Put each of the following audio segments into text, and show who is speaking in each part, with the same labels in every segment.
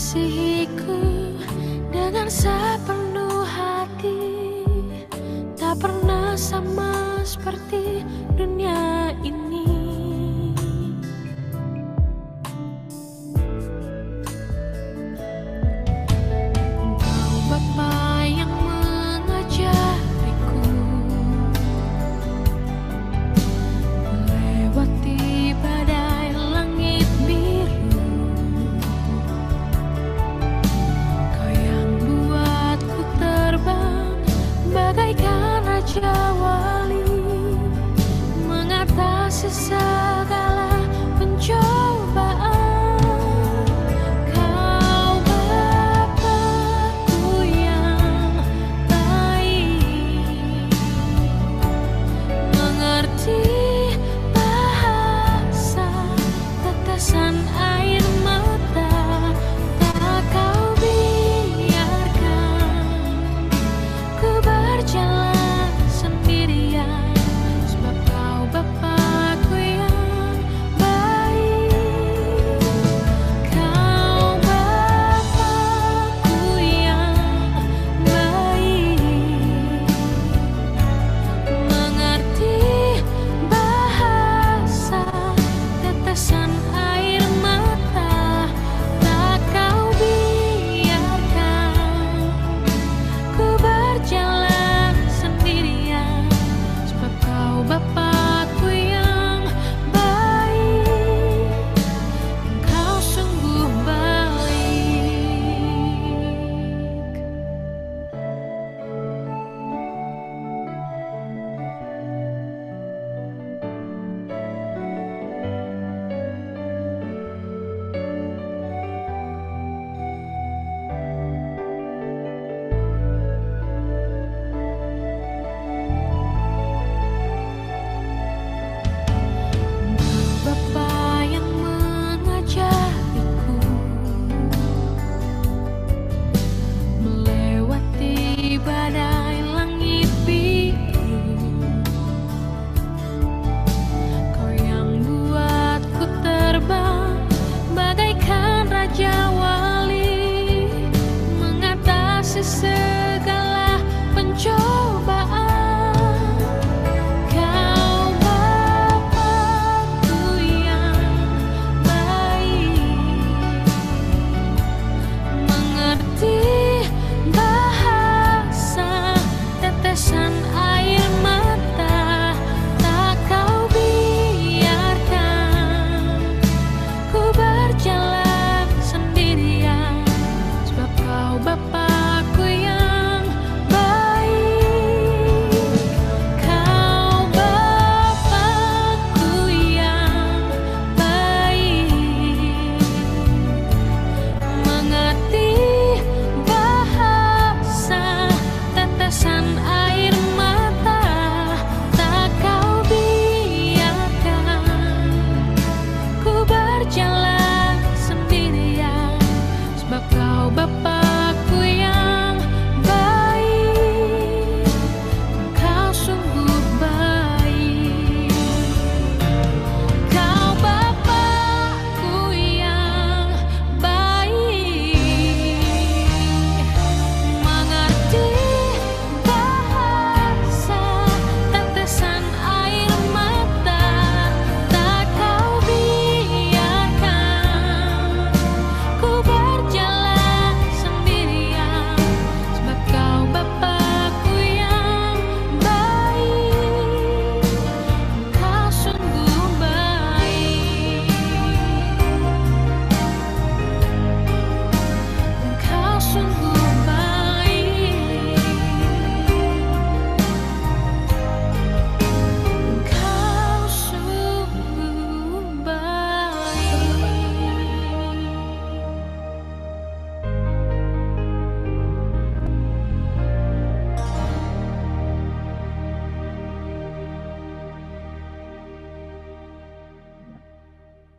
Speaker 1: mengasihiku dengan sepenuh hati, tak pernah sama seperti dunia ini. Engkau Bapa yang mengajariku melewati badai langit biru. Kau yang buat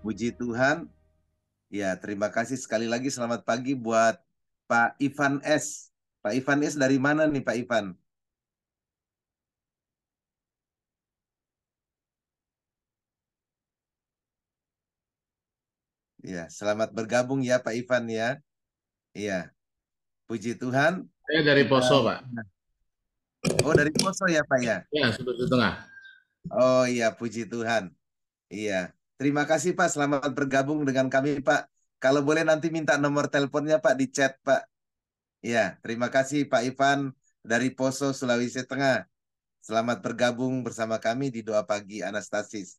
Speaker 2: Puji Tuhan. Ya, terima kasih sekali lagi. Selamat pagi buat Pak Ivan S. Pak Ivan S dari mana nih Pak Ivan? Ya, selamat bergabung ya Pak Ivan ya. Iya, puji Tuhan.
Speaker 3: Saya dari
Speaker 2: Kita,
Speaker 3: Poso, Pak.
Speaker 2: oh dari Poso ya Pak ya.
Speaker 3: Ya, Sulawesi Tengah.
Speaker 2: Oh iya, puji Tuhan. Iya, terima kasih Pak. Selamat bergabung dengan kami Pak. Kalau boleh nanti minta nomor teleponnya Pak di chat Pak. Iya, terima kasih Pak Ivan dari Poso, Sulawesi Tengah. Selamat bergabung bersama kami di Doa Pagi Anastasis.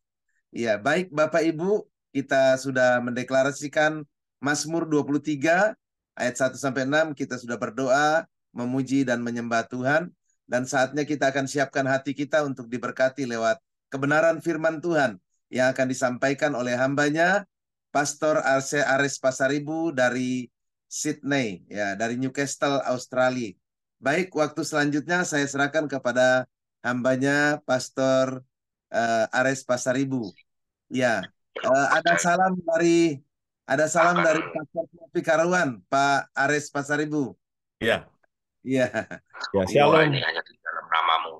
Speaker 2: Iya, baik Bapak Ibu, kita sudah mendeklarasikan Mazmur 23 ayat 1 sampai 6. Kita sudah berdoa, memuji dan menyembah Tuhan, dan saatnya kita akan siapkan hati kita untuk diberkati lewat kebenaran firman Tuhan yang akan disampaikan oleh hambanya Pastor Arse Ares Pasaribu dari Sydney, ya, dari Newcastle, Australia. Baik, waktu selanjutnya saya serahkan kepada hambanya Pastor Ares Pasaribu. Ya, ada salam dari Pastor Kopi Karuan, Pak Ares Pasaribu.
Speaker 4: Ya,
Speaker 2: Iya,
Speaker 4: ya,
Speaker 5: Semua
Speaker 4: shalom.
Speaker 5: ini hanya di dalam namamu.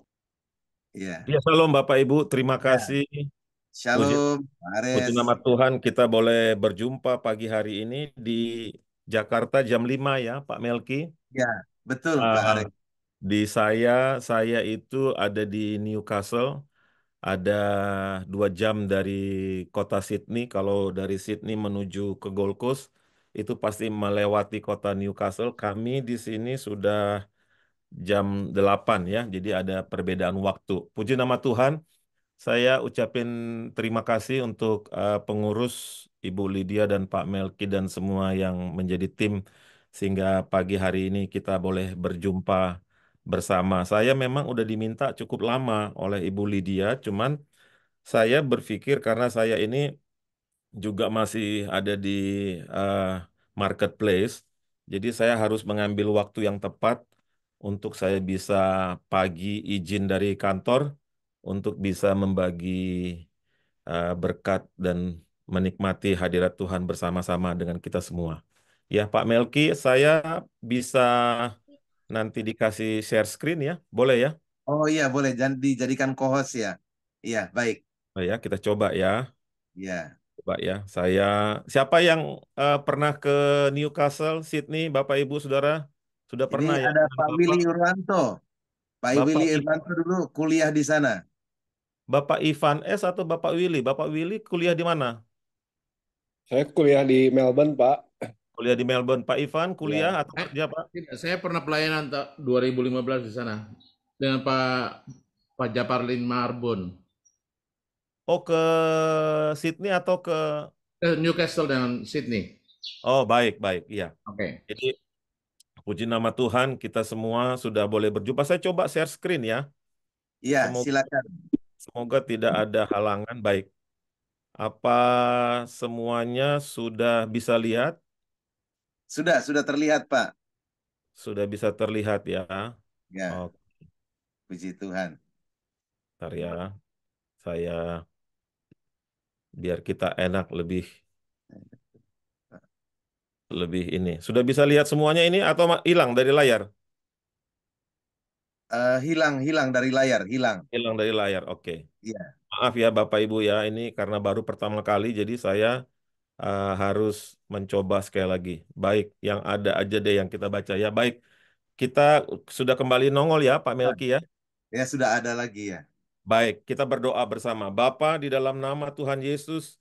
Speaker 2: iya.
Speaker 4: Ya, shalom Bapak Ibu. Terima
Speaker 2: Ya,
Speaker 4: kasih. Puji,
Speaker 2: Shalom, Pak
Speaker 4: puji
Speaker 2: Ares.
Speaker 4: nama Tuhan, kita boleh berjumpa pagi hari ini di Jakarta jam 5 ya, Pak Melki.
Speaker 2: Ya, betul Pak
Speaker 4: Ah,
Speaker 2: Ares.
Speaker 4: di saya itu ada di Newcastle, ada 2 jam dari kota Sydney. Kalau dari Sydney menuju ke Gold Coast, itu pasti melewati kota Newcastle. Kami di sini sudah jam 8 ya, jadi ada perbedaan waktu. Puji nama Tuhan. Saya ucapin terima kasih untuk pengurus Ibu Lydia dan Pak Melki dan semua yang menjadi tim sehingga pagi hari ini kita boleh berjumpa bersama. Saya memang udah diminta cukup lama oleh Ibu Lydia, cuman saya berpikir karena saya ini juga masih ada di eh, marketplace, jadi saya harus mengambil waktu yang tepat untuk saya bisa pagi izin dari kantor untuk bisa membagi berkat dan menikmati hadirat Tuhan bersama-sama dengan kita semua. Ya, Pak Melki, saya bisa nanti dikasih share screen ya, boleh ya?
Speaker 2: Oh iya, boleh dijadikan co-host ya. Iya, baik.
Speaker 4: Oh ya, kita coba ya,
Speaker 2: Iya.
Speaker 4: coba ya. Siapa yang pernah ke Newcastle, Sydney, Bapak Ibu Saudara? Sudah
Speaker 2: Ini
Speaker 4: pernah ya
Speaker 2: ada
Speaker 4: dengan
Speaker 2: Pak Willy
Speaker 4: Bapak?
Speaker 2: Urwanto. Pak Willy
Speaker 4: Bapak
Speaker 2: Urwanto dulu kuliah di sana.
Speaker 4: Bapak Ivan S atau Bapak Willy? Bapak Willy kuliah di mana?
Speaker 6: Saya kuliah di Melbourne, Pak.
Speaker 4: Kuliah di Melbourne. Pak Ivan kuliah
Speaker 6: Ya.
Speaker 4: atau kerja, Pak?
Speaker 3: Tidak, saya pernah pelayanan 2015 di sana dengan Pak Japarlin Marbon.
Speaker 4: Oh, ke Sydney atau ke...
Speaker 3: Newcastle dan Sydney.
Speaker 4: Oh, baik, baik. Iya.
Speaker 3: Oke.
Speaker 4: Jadi, puji nama Tuhan, kita semua sudah boleh berjumpa. Saya coba share screen ya.
Speaker 2: Iya,
Speaker 4: Semoga,
Speaker 2: silakan.
Speaker 4: semoga tidak ada halangan. Baik. Apa semuanya sudah bisa lihat?
Speaker 2: Sudah terlihat, Pak.
Speaker 4: Sudah bisa terlihat ya.
Speaker 2: Ya,
Speaker 4: Oh,
Speaker 2: puji Tuhan.
Speaker 4: bentar ya. Saya biar kita enak lebih lebih ini. Sudah bisa lihat semuanya ini atau hilang dari layar?
Speaker 2: Hilang dari layar, hilang.
Speaker 4: Hilang dari layar. Oke.
Speaker 2: Iya,
Speaker 4: Maaf ya Bapak Ibu ya, ini karena baru pertama kali jadi saya harus mencoba sekali lagi. Baik, yang ada aja deh yang kita baca ya. Baik, kita sudah kembali nongol ya Pak Melki ya.
Speaker 2: ya sudah ada lagi ya.
Speaker 4: Baik, kita berdoa bersama. Bapa, di dalam nama Tuhan Yesus,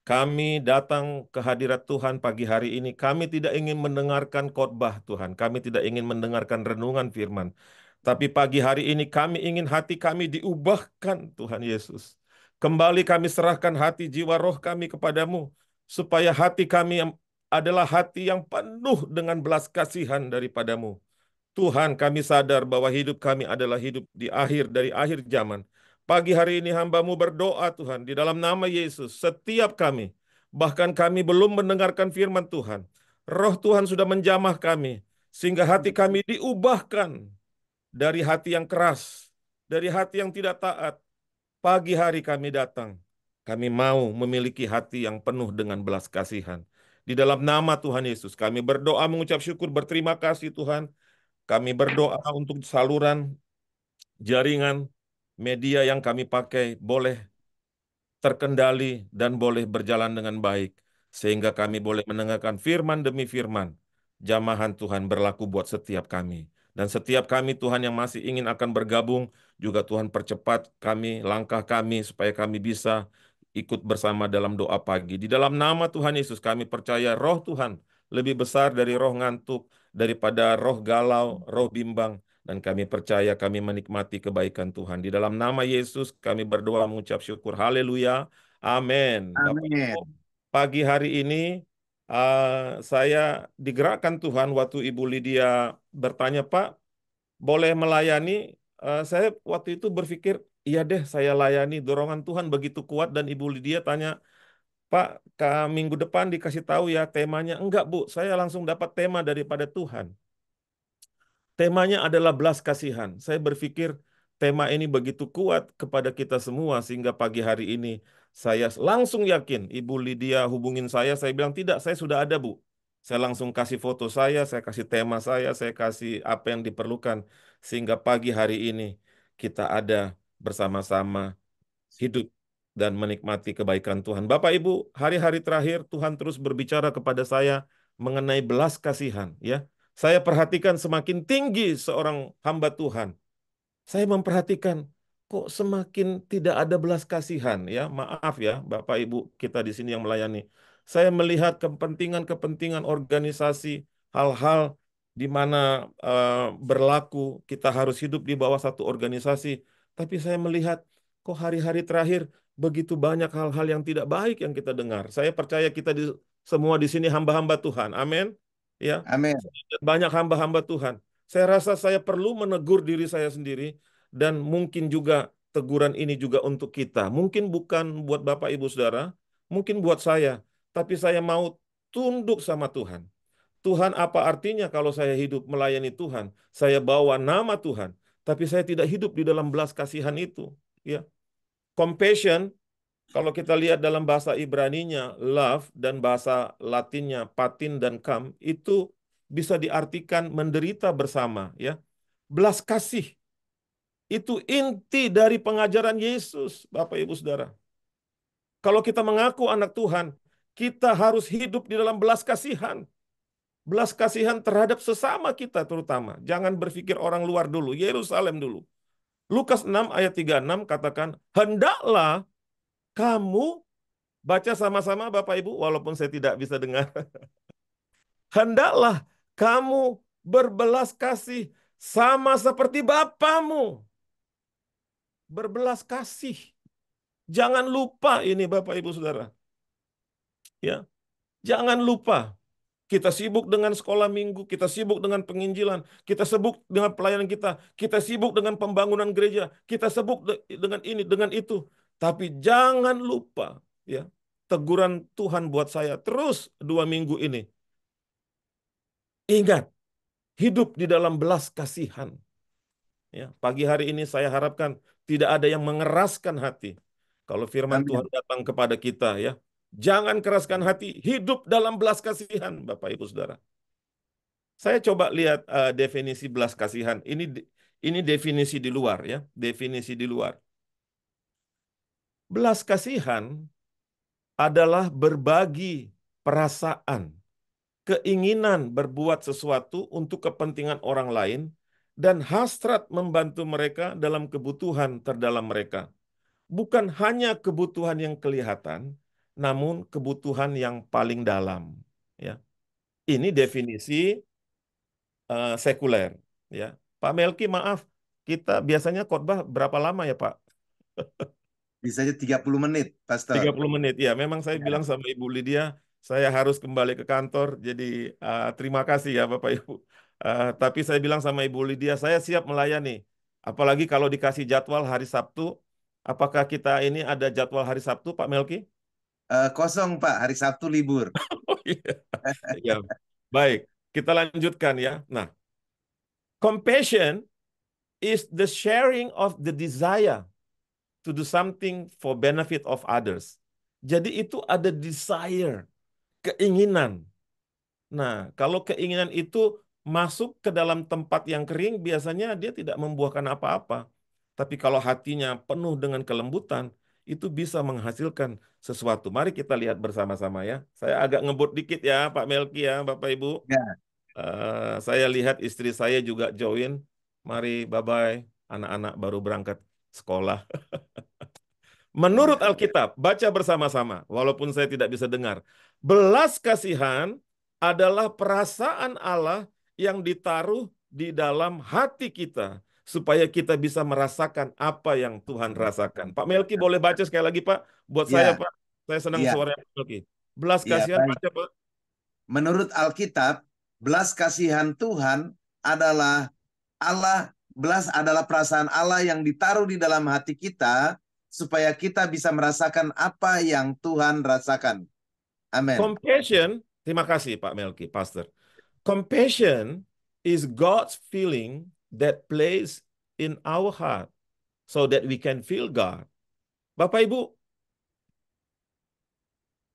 Speaker 4: kami datang ke hadirat Tuhan pagi hari ini. Kami tidak ingin mendengarkan khotbah Tuhan. Kami tidak ingin mendengarkan renungan firman. Tapi pagi hari ini kami ingin hati kami diubahkan Tuhan Yesus. Kembali kami serahkan hati jiwa roh kami kepadamu. Supaya hati kami adalah hati yang penuh dengan belas kasihan daripadamu. Tuhan, kami sadar bahwa hidup kami adalah hidup di akhir dari akhir zaman. Pagi hari ini hamba-Mu berdoa Tuhan di dalam nama Yesus. Setiap kami, bahkan kami belum mendengarkan firman Tuhan. Roh Tuhan sudah menjamah kami. Sehingga hati kami diubahkan dari hati yang keras, dari hati yang tidak taat. Pagi hari kami datang. Kami mau memiliki hati yang penuh dengan belas kasihan. Di dalam nama Tuhan Yesus, kami berdoa mengucap syukur, berterima kasih Tuhan. Kami berdoa untuk saluran jaringan media yang kami pakai boleh terkendali dan boleh berjalan dengan baik. Sehingga kami boleh mendengarkan firman demi firman. Jamahan Tuhan berlaku buat setiap kami. Dan setiap kami Tuhan yang masih ingin akan bergabung, juga Tuhan percepat kami, langkah kami, supaya kami bisa ikut bersama dalam doa pagi. Di dalam nama Tuhan Yesus kami percaya roh Tuhan lebih besar dari roh ngantuk, daripada roh galau, roh bimbang. Dan kami percaya kami menikmati kebaikan Tuhan. Di dalam nama Yesus kami berdoa mengucap syukur. Haleluya. Amin. Bapak Ibu,
Speaker 2: Amin.
Speaker 4: pagi hari ini saya digerakkan Tuhan waktu Ibu Lydia bertanya, Pak, boleh melayani? Saya waktu itu berpikir, iya deh saya layani. Dorongan Tuhan begitu kuat dan Ibu Lydia tanya, Pak, minggu depan dikasih tahu ya temanya. Enggak, Bu, saya langsung dapat tema daripada Tuhan. Temanya adalah belas kasihan. Saya berpikir tema ini begitu kuat kepada kita semua sehingga pagi hari ini saya langsung yakin Ibu Lydia hubungin saya bilang tidak, saya sudah ada Bu. Saya langsung kasih foto saya kasih tema saya kasih apa yang diperlukan sehingga pagi hari ini kita ada bersama-sama hidup dan menikmati kebaikan Tuhan. Bapak Ibu, hari-hari terakhir Tuhan terus berbicara kepada saya mengenai belas kasihan, ya. Saya perhatikan semakin tinggi seorang hamba Tuhan. Saya memperhatikan kok semakin tidak ada belas kasihan, ya. Maaf ya, Bapak Ibu kita di sini yang melayani. Saya melihat kepentingan-kepentingan organisasi, hal-hal di mana berlaku kita harus hidup di bawah satu organisasi. Tapi saya melihat kok hari-hari terakhir begitu banyak hal-hal yang tidak baik yang kita dengar. Saya percaya kita semua di sini hamba-hamba Tuhan. Amin. Ya.
Speaker 2: Amin.
Speaker 4: Banyak hamba-hamba Tuhan. Saya rasa saya perlu menegur diri saya sendiri dan mungkin juga teguran ini juga untuk kita. Mungkin bukan buat Bapak Ibu Saudara, mungkin buat saya, tapi saya mau tunduk sama Tuhan. Tuhan, apa artinya kalau saya hidup melayani Tuhan? Saya bawa nama Tuhan, tapi saya tidak hidup di dalam belas kasihan itu. Ya, compassion, kalau kita lihat dalam bahasa Ibraninya love dan bahasa Latinnya patin dan kam, itu bisa diartikan menderita bersama. Ya, belas kasih itu inti dari pengajaran Yesus, Bapak Ibu Saudara. Kalau kita mengaku anak Tuhan, kita harus hidup di dalam belas kasihan. Belas kasihan terhadap sesama kita terutama. Jangan berpikir orang luar dulu, Yerusalem dulu. Lukas 6 ayat 36 katakan, hendaklah kamu, baca sama-sama Bapak Ibu, walaupun saya tidak bisa dengar. Hendaklah kamu berbelas kasih sama seperti Bapamu. Berbelas kasih. Jangan lupa ini Bapak Ibu Saudara. Ya, jangan lupa. Kita sibuk dengan sekolah minggu, kita sibuk dengan penginjilan, kita sibuk dengan pelayanan kita sibuk dengan pembangunan gereja, kita sibuk dengan ini, dengan itu. Tapi jangan lupa, ya, teguran Tuhan buat saya terus 2 minggu ini. Ingat, hidup di dalam belas kasihan. Ya, pagi hari ini saya harapkan tidak ada yang mengeraskan hati. Kalau firman
Speaker 2: Amin.
Speaker 4: Tuhan datang kepada kita, ya, jangan keraskan hati, hidup dalam belas kasihan, Bapak Ibu Saudara. Saya coba lihat definisi belas kasihan. Ini definisi di luar, ya, definisi di luar. Belas kasihan adalah berbagi perasaan, keinginan berbuat sesuatu untuk kepentingan orang lain, dan hasrat membantu mereka dalam kebutuhan terdalam mereka. Bukan hanya kebutuhan yang kelihatan, namun kebutuhan yang paling dalam. Ya. Ini definisi sekuler. Ya. Pak Melki, maaf, kita biasanya khotbah berapa lama ya Pak?
Speaker 2: Bisanya 30 menit, Pastor.
Speaker 4: 30 menit. Ya, memang saya bilang sama Ibu Lydia, saya harus kembali ke kantor. Jadi terima kasih ya Bapak Ibu. Tapi saya bilang sama Ibu Lydia, saya siap melayani. Apalagi kalau dikasih jadwal hari Sabtu. Apakah kita ini ada jadwal hari Sabtu, Pak Melki?
Speaker 2: Kosong, Pak. Hari Sabtu libur.
Speaker 4: Oh iya. Ya. Baik, kita lanjutkan ya. Nah, compassion is the sharing of the desire to do something for benefit of others. Jadi itu ada desire, keinginan. Nah, kalau keinginan itu masuk ke dalam tempat yang kering, biasanya dia tidak membuahkan apa-apa. Tapi kalau hatinya penuh dengan kelembutan, itu bisa menghasilkan sesuatu. Mari kita lihat bersama-sama ya. Saya agak ngebut dikit ya, Pak Melki ya, Bapak Ibu.
Speaker 2: Ya,
Speaker 4: Saya lihat istri saya juga join. Mari, bye-bye. Anak-anak baru berangkat sekolah. Menurut
Speaker 2: ya,
Speaker 4: Alkitab, baca bersama-sama, walaupun saya tidak bisa dengar. Belas kasihan adalah perasaan Allah yang ditaruh di dalam hati kita, supaya kita bisa merasakan apa yang Tuhan rasakan. Pak Melki boleh baca sekali lagi, Pak? Buat saya,
Speaker 2: ya,
Speaker 4: Pak. Saya senang
Speaker 2: ya,
Speaker 4: suara Pak Melki. Belas
Speaker 2: ya,
Speaker 4: kasihan,
Speaker 2: baik.
Speaker 4: baca, Pak.
Speaker 2: Menurut Alkitab, belas kasihan Tuhan adalah belas adalah perasaan Allah yang ditaruh di dalam hati kita supaya kita bisa merasakan apa yang Tuhan rasakan. Amin.
Speaker 4: Compassion, terima kasih Pak Melki, Pastor. Compassion is God's feeling that plays in our heart so that we can feel God. Bapak Ibu,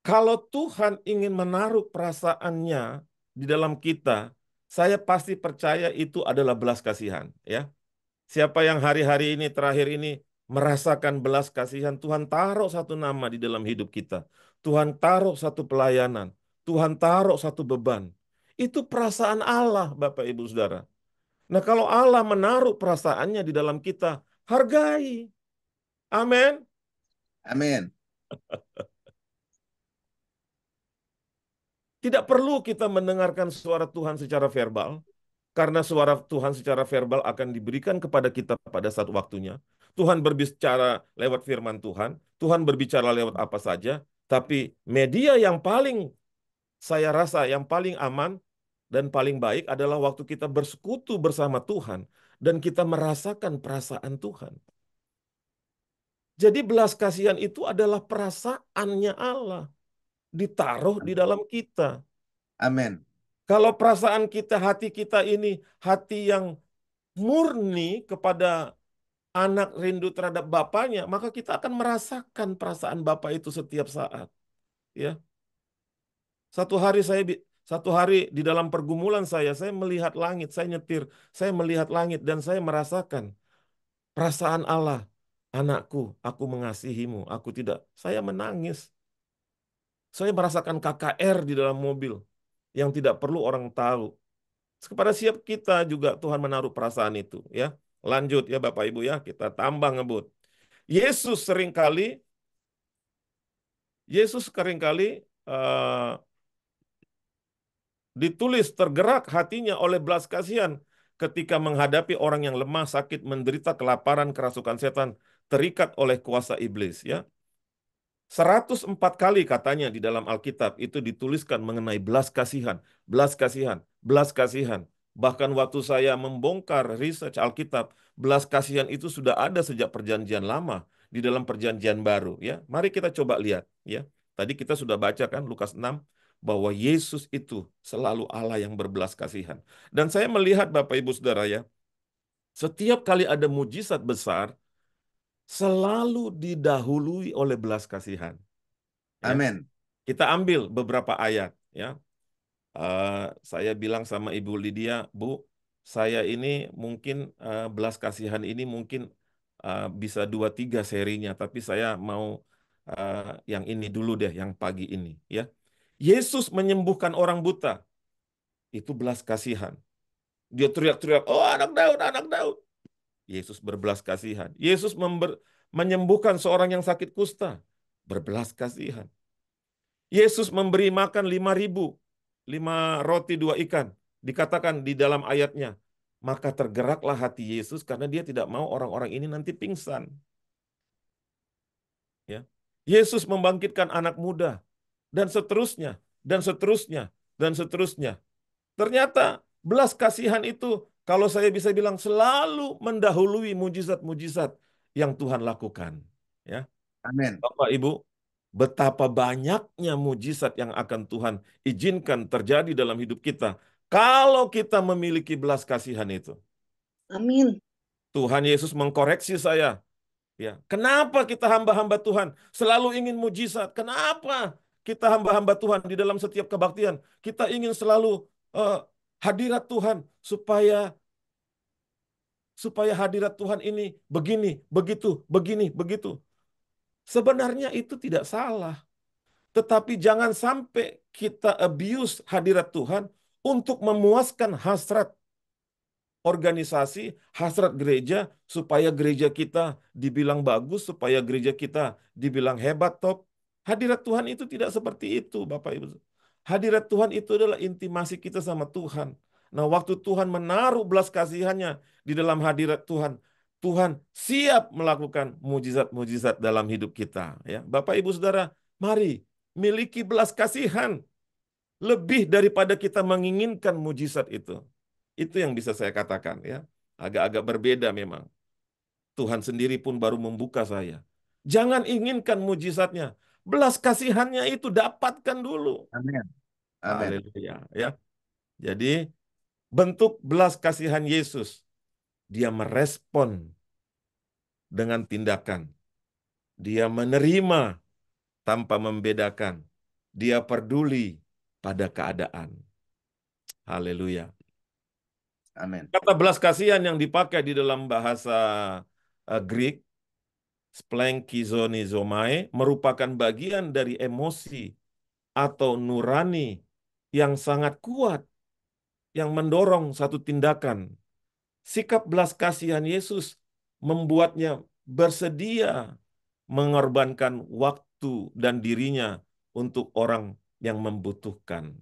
Speaker 4: kalau Tuhan ingin menaruh perasaannya di dalam kita, saya pasti percaya itu adalah belas kasihan, ya. Siapa yang hari-hari ini, terakhir ini, merasakan belas kasihan, Tuhan taruh satu nama di dalam hidup kita. Tuhan taruh satu pelayanan. Tuhan taruh satu beban. Itu perasaan Allah, Bapak Ibu Saudara. Nah, kalau Allah menaruh perasaannya di dalam kita, hargai. Amin.
Speaker 2: Amin.
Speaker 4: Tidak perlu kita mendengarkan suara Tuhan secara verbal. Karena suara Tuhan secara verbal akan diberikan kepada kita pada saat waktunya. Tuhan berbicara lewat firman Tuhan. Tuhan berbicara lewat apa saja. Tapi media yang paling saya rasa yang paling aman dan paling baik adalah waktu kita bersekutu bersama Tuhan. Dan kita merasakan perasaan Tuhan. Jadi belas kasihan itu adalah perasaannya Allah. Ditaruh di dalam kita.
Speaker 2: Amin.
Speaker 4: Kalau perasaan kita, hati kita ini hati yang murni kepada anak rindu terhadap bapaknya, maka kita akan merasakan perasaan bapak itu setiap saat. Ya, satu hari di dalam pergumulan saya melihat langit, saya nyetir, saya melihat langit dan saya merasakan perasaan Allah. Anakku, aku mengasihimu, aku tidak. Saya menangis. Saya merasakan KKR di dalam mobil yang tidak perlu orang tahu. Kepada siap kita juga Tuhan menaruh perasaan itu, ya. Lanjut ya Bapak Ibu ya, kita tambah ngebut. Yesus seringkali ditulis tergerak hatinya oleh belas kasihan ketika menghadapi orang yang lemah, sakit, menderita kelaparan, kerasukan setan, terikat oleh kuasa iblis, ya. 104 kali katanya di dalam Alkitab itu dituliskan mengenai belas kasihan, belas kasihan, belas kasihan. Bahkan waktu saya membongkar research Alkitab, belas kasihan itu sudah ada sejak perjanjian lama di dalam perjanjian baru, ya. Mari kita coba lihat, ya. Tadi kita sudah baca kan Lukas 6 bahwa Yesus itu selalu Allah yang berbelas kasihan. Dan saya melihat Bapak Ibu Saudara ya, setiap kali ada mujizat besar selalu didahului oleh belas kasihan. Ya.
Speaker 2: Amin.
Speaker 4: Kita ambil beberapa ayat. Ya, saya bilang sama Ibu Lydia, Bu, saya ini mungkin belas kasihan ini mungkin bisa 2-3 serinya, tapi saya mau yang ini dulu deh, yang pagi ini. Ya, Yesus menyembuhkan orang buta, itu belas kasihan. Dia teriak-teriak, oh anak Daud, anak Daud. Yesus berbelas kasihan. Yesus menyembuhkan seorang yang sakit kusta. Berbelas kasihan. Yesus memberi makan 5.000. 5 roti 2 ikan. Dikatakan di dalam ayatnya. Maka tergeraklah hati Yesus karena dia tidak mau orang-orang ini nanti pingsan. Ya. Yesus membangkitkan anak muda. Dan seterusnya. Dan seterusnya. Dan seterusnya. Ternyata belas kasihan itu, kalau saya bisa bilang, selalu mendahului mujizat-mujizat yang Tuhan lakukan. Ya,
Speaker 2: Amin.
Speaker 4: Bapak Ibu, betapa banyaknya mujizat yang akan Tuhan izinkan terjadi dalam hidup kita kalau kita memiliki belas kasihan itu.
Speaker 5: Amin.
Speaker 4: Tuhan Yesus mengkoreksi saya. Ya, kenapa kita hamba-hamba Tuhan selalu ingin mujizat? Kenapa kita hamba-hamba Tuhan di dalam setiap kebaktian kita ingin selalu eh, hadirat Tuhan supaya supaya hadirat Tuhan ini begini, begitu, begini, begitu. Sebenarnya itu tidak salah, tetapi jangan sampai kita abuse hadirat Tuhan untuk memuaskan hasrat organisasi, hasrat gereja, supaya gereja kita dibilang bagus, supaya gereja kita dibilang hebat, top. Hadirat Tuhan itu tidak seperti itu, Bapak Ibu. Hadirat Tuhan itu adalah intimasi kita sama Tuhan. Nah, waktu Tuhan menaruh belas kasihannya di dalam hadirat Tuhan, Tuhan siap melakukan mujizat-mujizat dalam hidup kita. Ya, Bapak Ibu Saudara, mari miliki belas kasihan lebih daripada kita menginginkan mujizat itu. Itu yang bisa saya katakan ya. Agak-agak berbeda memang. Tuhan sendiri pun baru membuka saya. Jangan inginkan mujizatnya. Belas kasihannya itu dapatkan dulu.
Speaker 2: Amin. Amin.
Speaker 4: Haleluya ya. Jadi bentuk belas kasihan Yesus, dia merespon dengan tindakan. Dia menerima tanpa membedakan. Dia peduli pada keadaan. Haleluya.
Speaker 2: Amin.
Speaker 4: Kata belas kasihan yang dipakai di dalam bahasa Greek, splenkizomai, merupakan bagian dari emosi atau nurani yang sangat kuat, yang mendorong satu tindakan. Sikap belas kasihan Yesus membuatnya bersedia mengorbankan waktu dan dirinya untuk orang yang membutuhkan.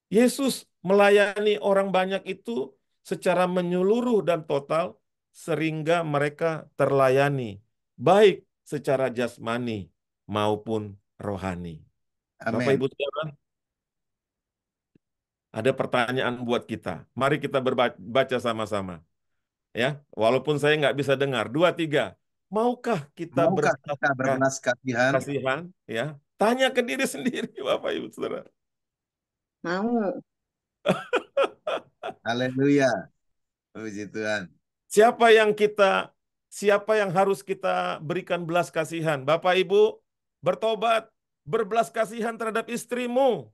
Speaker 4: Yesus melayani orang banyak itu secara menyeluruh dan total sehingga mereka terlayani, baik secara jasmani maupun rohani. Bapak
Speaker 2: Amin.
Speaker 4: Ibu Saudara, ada pertanyaan buat kita. Mari kita baca sama-sama. Ya, walaupun saya nggak bisa dengar. 2, 3. Maukah kita
Speaker 2: Maukah kita
Speaker 4: berbelas
Speaker 2: berbelas kasihan?
Speaker 4: kasihan? Ya, tanya ke diri sendiri, Bapak Ibu Saudara.
Speaker 5: Mau.
Speaker 2: Haleluya. Puji Tuhan.
Speaker 4: Siapa yang harus kita berikan belas kasihan? Bapak Ibu, bertobat, berbelas kasihan terhadap istrimu.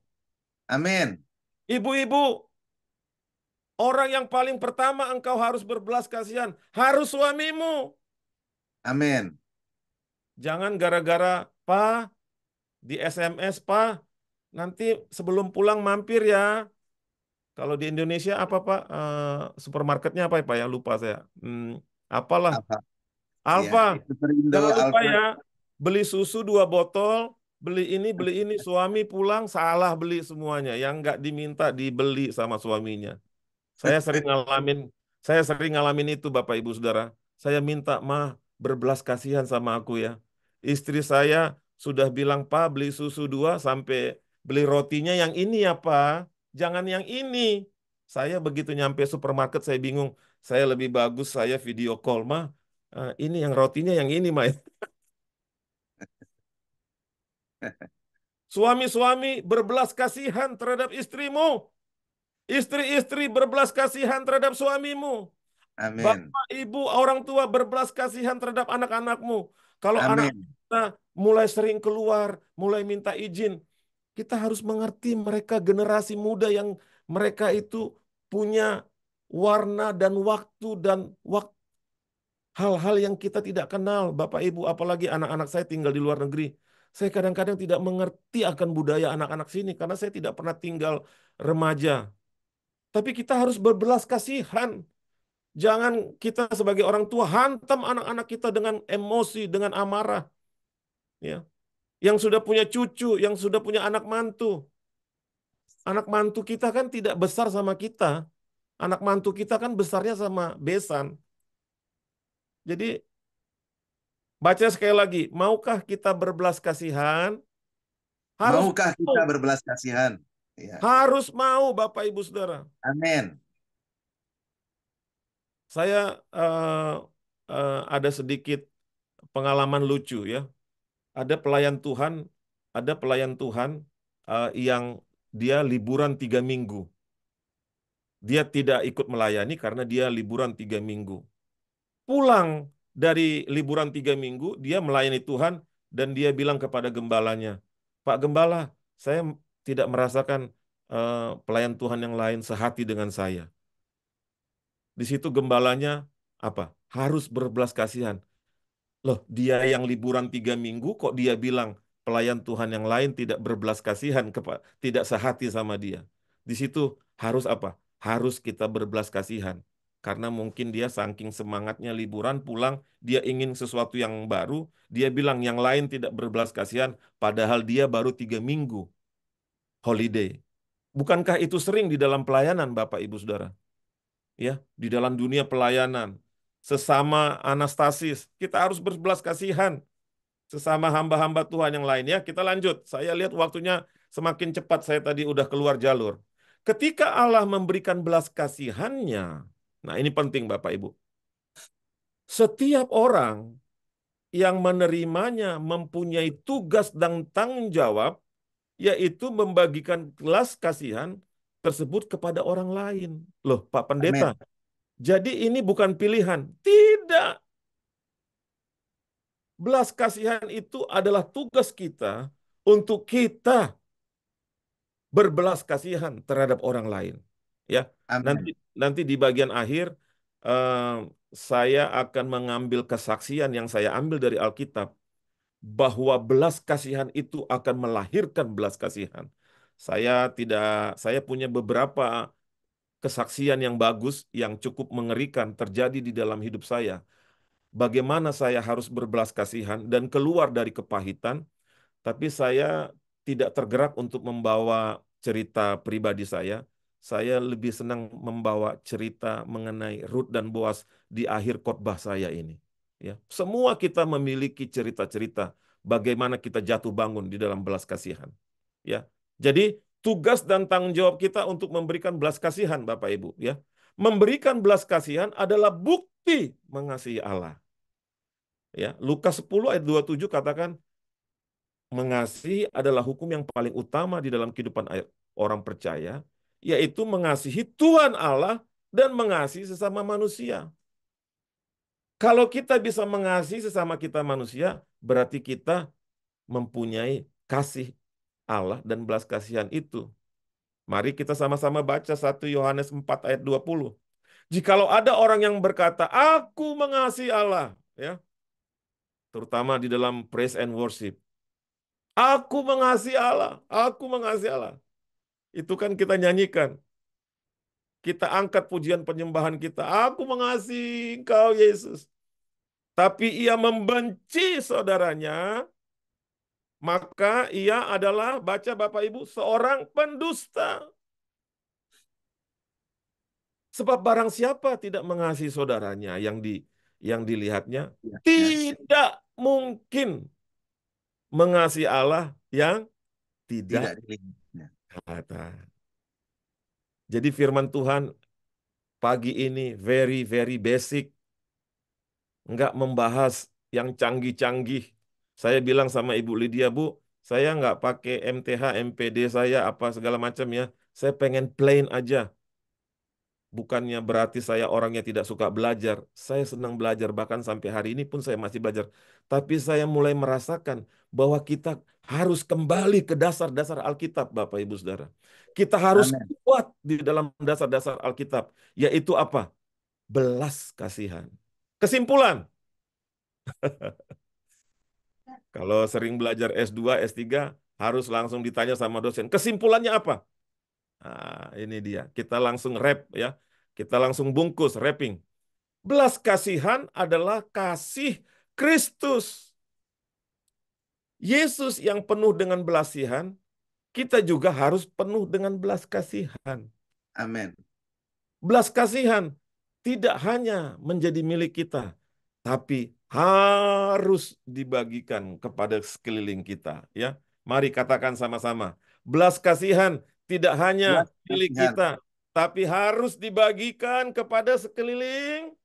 Speaker 2: Amin.
Speaker 4: Ibu-ibu, orang yang paling pertama engkau harus berbelas kasihan, harus suamimu.
Speaker 2: Amin.
Speaker 4: Jangan gara-gara, Pak, di SMS, Pak, nanti sebelum pulang mampir ya. Kalau di Indonesia apa, Pak? Supermarketnya apa ya, Pak ya? Lupa saya. Apalah.
Speaker 2: Apa?
Speaker 4: Alfa.
Speaker 2: Ya, Superindo,
Speaker 4: Jangan lupa
Speaker 2: Alfa.
Speaker 4: ya, beli susu 2 botol, beli ini, suami pulang salah beli semuanya. Yang nggak diminta dibeli sama suaminya. Saya sering ngalamin itu, Bapak Ibu Saudara. Saya minta, "Mah, berbelas kasihan sama aku ya." Istri saya sudah bilang, "Pak, beli susu 2 sampai beli rotinya yang ini ya, Pak. Jangan yang ini." Saya begitu nyampe supermarket saya bingung. Saya lebih bagus saya video call, "Mah, ini yang rotinya yang ini, Mah." Suami-suami berbelas kasihan terhadap istrimu. Istri-istri berbelas kasihan terhadap suamimu.
Speaker 2: Amin.
Speaker 4: Bapak, ibu, orang tua berbelas kasihan terhadap anak-anakmu. Kalau anak
Speaker 2: Amin.
Speaker 4: kita mulai sering keluar, mulai minta izin, kita harus mengerti mereka generasi muda yang mereka itu punya warna dan waktu hal-hal yang kita tidak kenal. Bapak Ibu, apalagi anak-anak saya tinggal di luar negeri. Saya kadang-kadang tidak mengerti akan budaya anak-anak sini karena saya tidak pernah tinggal remaja. Tapi kita harus berbelas kasihan. Jangan kita sebagai orang tua hantam anak-anak kita dengan emosi, dengan amarah. Ya. Yang sudah punya cucu, yang sudah punya anak mantu. Anak mantu kita kan tidak besar sama kita. Anak mantu kita kan besarnya sama besan. Jadi, baca sekali lagi. Maukah kita berbelas kasihan? Harus
Speaker 2: Maukah kita
Speaker 4: mau.
Speaker 2: berbelas kasihan? Ya.
Speaker 4: Harus mau, Bapak Ibu Saudara.
Speaker 2: Amin.
Speaker 4: Saya ada sedikit pengalaman lucu ya. Ada pelayan Tuhan yang dia liburan 3 minggu. Dia tidak ikut melayani karena dia liburan 3 minggu. Pulang dari liburan 3 minggu, dia melayani Tuhan dan dia bilang kepada gembalanya, Pak Gembala, saya tidak merasakan pelayan Tuhan yang lain sehati dengan saya. Di situ gembalanya apa? Harus berbelas kasihan. Loh, dia yang liburan 3 minggu kok dia bilang pelayan Tuhan yang lain tidak berbelas kasihan, tidak sehati sama dia. Di situ harus apa? Harus kita berbelas kasihan. Karena mungkin dia saking semangatnya liburan pulang, dia ingin sesuatu yang baru, dia bilang yang lain tidak berbelas kasihan, padahal dia baru 3 minggu holiday. Bukankah itu sering di dalam pelayanan, Bapak Ibu Saudara? Ya, di dalam dunia pelayanan, sesama anastasis, kita harus berbelas kasihan sesama hamba-hamba Tuhan yang lainnya. Kita lanjut. Saya lihat waktunya semakin cepat, saya tadi udah keluar jalur. Ketika Allah memberikan belas kasihannya, nah ini penting Bapak Ibu. Setiap orang yang menerimanya mempunyai tugas dan tanggung jawab, yaitu membagikan belas kasihan tersebut kepada orang lain. Loh, Pak Pendeta,
Speaker 2: Amin.
Speaker 4: jadi ini bukan pilihan. Tidak. Belas kasihan itu adalah tugas kita untuk kita berbelas kasihan terhadap orang lain. Ya,
Speaker 2: Amin.
Speaker 4: nanti di bagian akhir saya akan mengambil kesaksian yang saya ambil dari Alkitab bahwa belas kasihan itu akan melahirkan belas kasihan. Saya punya beberapa kesaksian yang bagus yang cukup mengerikan terjadi di dalam hidup saya. Bagaimana saya harus berbelas kasihan dan keluar dari kepahitan, tapi saya tidak tergerak untuk membawa cerita pribadi saya. Saya lebih senang membawa cerita mengenai Rut dan Boas di akhir khotbah saya ini. Ya, semua kita memiliki cerita-cerita bagaimana kita jatuh bangun di dalam belas kasihan. Ya, jadi tugas dan tanggung jawab kita untuk memberikan belas kasihan, Bapak Ibu. Ya, memberikan belas kasihan adalah bukti mengasihi Allah. Ya, Lukas 10 ayat 27 katakan, mengasihi adalah hukum yang paling utama di dalam kehidupan orang percaya, yaitu mengasihi Tuhan Allah dan mengasihi sesama manusia. Kalau kita bisa mengasihi sesama kita manusia, berarti kita mempunyai kasih Allah dan belas kasihan itu. Mari kita sama-sama baca 1 Yohanes 4 ayat 20. Jikalau ada orang yang berkata, aku mengasihi Allah, ya, terutama di dalam praise and worship. Aku mengasihi Allah, aku mengasihi Allah. Itu kan kita nyanyikan. Kita angkat pujian penyembahan kita. Aku mengasihi Engkau, Yesus. Tapi ia membenci saudaranya, maka ia adalah, baca Bapak Ibu, seorang pendusta. Sebab barang siapa tidak mengasihi saudaranya yang dilihatnya,
Speaker 2: Ya.
Speaker 4: tidak mungkin mengasihi Allah yang
Speaker 2: Tidak
Speaker 4: tidak
Speaker 2: dilihat.
Speaker 4: kelihatan. Jadi firman Tuhan pagi ini very, very basic. Nggak membahas yang canggih-canggih. Saya bilang sama Ibu Lydia, Bu, saya nggak pakai MTH, MPD saya, apa segala macam ya. Saya pengen plain aja. Bukannya berarti saya orangnya tidak suka belajar. Saya senang belajar, bahkan sampai hari ini pun saya masih belajar. Tapi saya mulai merasakan bahwa kita harus kembali ke dasar-dasar Alkitab, Bapak Ibu Saudara. Kita harus
Speaker 2: Amin.
Speaker 4: kuat di dalam dasar-dasar Alkitab. Yaitu apa? Belas kasihan. Kesimpulan, kalau sering belajar S2, S3, harus langsung ditanya sama dosen. Kesimpulannya apa? Nah, ini dia. Kita langsung rap ya. Kita langsung bungkus, wrapping. Belas kasihan adalah kasih Kristus. Yesus yang penuh dengan belas kasihan, kita juga harus penuh dengan belas kasihan.
Speaker 2: Amin.
Speaker 4: Belas kasihan tidak hanya menjadi milik kita, tapi harus dibagikan kepada sekeliling kita. Ya, mari katakan sama-sama. Belas kasihan tidak hanya
Speaker 2: Belas
Speaker 4: milik
Speaker 2: kasihan
Speaker 4: kita, tapi harus dibagikan kepada sekeliling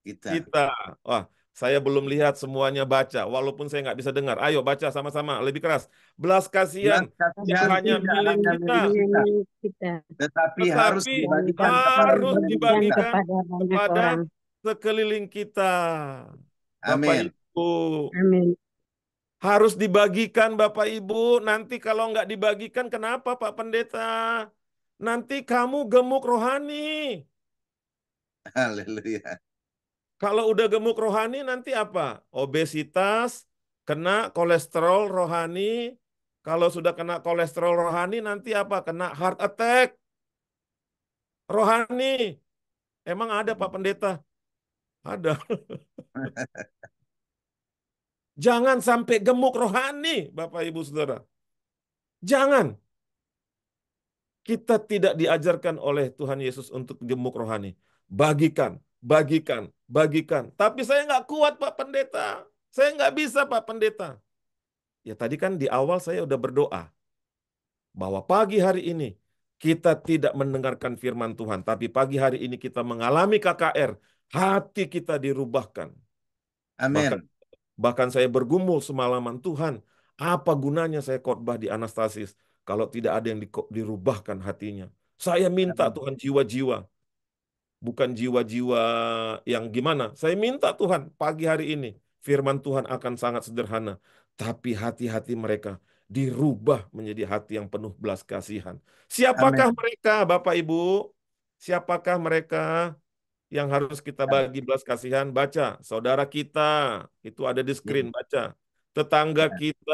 Speaker 2: kita.
Speaker 4: kita. Wah, saya belum lihat semuanya baca, walaupun saya nggak bisa dengar. Ayo baca sama-sama, lebih keras. Belas
Speaker 2: Belas
Speaker 4: kasihan tidak
Speaker 2: kasihan
Speaker 4: hanya
Speaker 2: tidak
Speaker 4: milik
Speaker 2: hanya
Speaker 4: kita,
Speaker 2: milik kita,
Speaker 5: kita
Speaker 2: tetapi harus
Speaker 4: tetapi
Speaker 2: dibagikan
Speaker 5: tapi
Speaker 2: kepada
Speaker 4: harus
Speaker 2: sekeliling
Speaker 5: dibagikan
Speaker 2: kita.
Speaker 4: dibagikan
Speaker 5: kepada banyak
Speaker 4: kepada
Speaker 5: orang.
Speaker 4: sekeliling kita. Bapak
Speaker 2: Amin.
Speaker 4: Ibu,
Speaker 5: Amin.
Speaker 4: harus dibagikan Bapak Ibu. Nanti kalau nggak dibagikan, kenapa Pak Pendeta? Nanti kamu gemuk rohani.
Speaker 2: Haleluya.
Speaker 4: Kalau udah gemuk rohani nanti apa? Obesitas, kena kolesterol rohani. Kalau sudah kena kolesterol rohani nanti apa? Kena heart attack rohani. Emang ada Pak Pendeta? Ada. Jangan sampai gemuk rohani, Bapak Ibu Saudara. Jangan. Kita tidak diajarkan oleh Tuhan Yesus untuk gemuk rohani. Bagikan, bagikan, bagikan. Tapi saya nggak kuat Pak Pendeta. Saya nggak bisa Pak Pendeta. Ya tadi kan di awal saya udah berdoa. Bahwa pagi hari ini kita tidak mendengarkan firman Tuhan. Tapi pagi hari ini kita mengalami KKR. Hati kita dirubahkan. Bahkan,
Speaker 2: Amin.
Speaker 4: bahkan saya bergumul semalaman, Tuhan, apa gunanya saya khotbah di Anastasis kalau tidak ada yang dirubahkan hatinya. Saya minta
Speaker 2: Amin.
Speaker 4: Tuhan jiwa-jiwa. Bukan jiwa-jiwa yang gimana. Saya minta Tuhan pagi hari ini. Firman Tuhan akan sangat sederhana. Tapi hati-hati mereka dirubah menjadi hati yang penuh belas kasihan. Siapakah
Speaker 2: Amin.
Speaker 4: mereka Bapak Ibu? Siapakah mereka yang harus kita bagi belas kasihan? Baca. Saudara kita. Itu ada di
Speaker 2: Ya,
Speaker 4: screen. Baca. Tetangga
Speaker 2: ya.
Speaker 4: kita.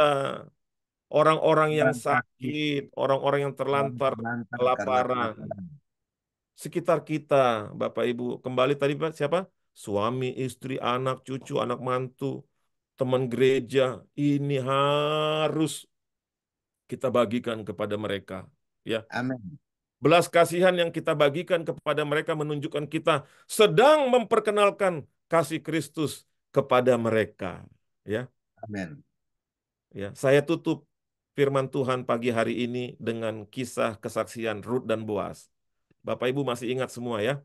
Speaker 4: Orang-orang yang
Speaker 2: Orang sakit,
Speaker 4: sakit. Orang-orang yang
Speaker 2: orang
Speaker 4: terlantar.
Speaker 2: terlantar karena
Speaker 4: Kelaparan.
Speaker 2: kelaparan.
Speaker 4: Sekitar kita, Bapak Ibu. Kembali tadi Pak, siapa? Suami, istri, anak, cucu, anak mantu, teman gereja. Ini harus kita bagikan kepada mereka. Ya,
Speaker 2: Amin.
Speaker 4: belas kasihan yang kita bagikan kepada mereka menunjukkan kita sedang memperkenalkan kasih Kristus kepada mereka. Ya,
Speaker 2: Amin.
Speaker 4: ya. Saya tutup firman Tuhan pagi hari ini dengan kisah kesaksian Rut dan Boas. Bapak Ibu masih ingat semua ya?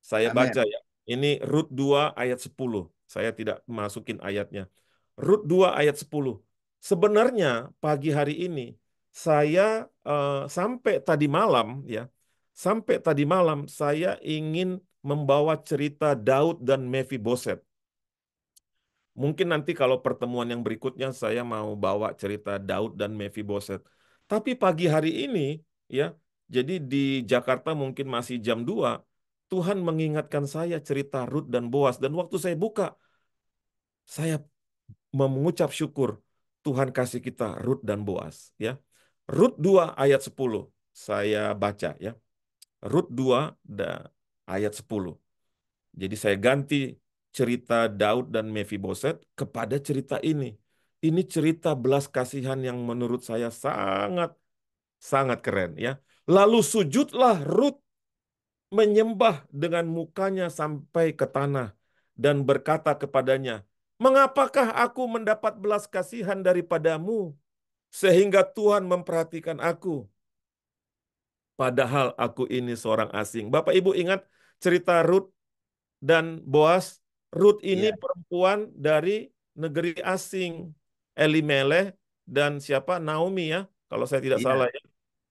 Speaker 4: Saya
Speaker 2: Amin.
Speaker 4: baca ya. Ini Rut 2 ayat 10. Saya tidak masukin ayatnya. Rut 2 ayat 10. Sebenarnya pagi hari ini saya sampai tadi malam ya. Sampai tadi malam saya ingin membawa cerita Daud dan Mefiboset. Mungkin nanti kalau pertemuan yang berikutnya saya mau bawa cerita Daud dan Mefiboset. Tapi pagi hari ini ya, jadi di Jakarta mungkin masih jam 2, Tuhan mengingatkan saya cerita Rut dan Boas, dan waktu saya buka, saya mengucap syukur Tuhan kasih kita Rut dan Boas ya. Rut 2 ayat 10 saya baca ya. Rut 2 ayat 10. Jadi saya ganti cerita Daud dan Mefiboset kepada cerita ini. Ini cerita belas kasihan yang menurut saya sangat sangat keren ya. Lalu sujudlah Rut menyembah dengan mukanya sampai ke tanah dan berkata kepadanya, "Mengapakah aku mendapat belas kasihan daripadamu sehingga Tuhan memperhatikan aku? Padahal aku ini seorang asing." Bapak Ibu ingat cerita Rut dan Boas? Rut ini
Speaker 2: Iya,
Speaker 4: perempuan dari negeri asing. Elimeleh dan siapa? Naomi ya, kalau saya tidak
Speaker 2: iya,
Speaker 4: salah ya.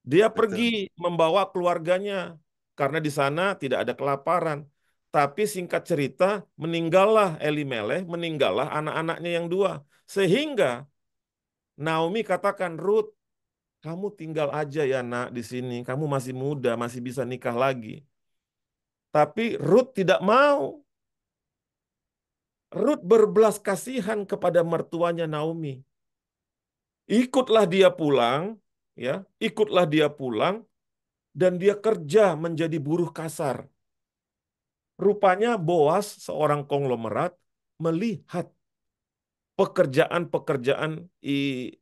Speaker 4: Dia
Speaker 2: betul.
Speaker 4: pergi membawa keluarganya karena di sana tidak ada kelaparan. Tapi singkat cerita, meninggallah Elimeleh, meninggallah anak-anaknya yang dua. Sehingga Naomi katakan, "Rut, kamu tinggal aja ya nak di sini. Kamu masih muda, masih bisa nikah lagi." Tapi Rut tidak mau. Rut berbelas kasihan kepada mertuanya Naomi. Ikutlah dia pulang, ya, ikutlah dia pulang, dan dia kerja menjadi buruh kasar. Rupanya Boas, seorang konglomerat, melihat pekerjaan-pekerjaan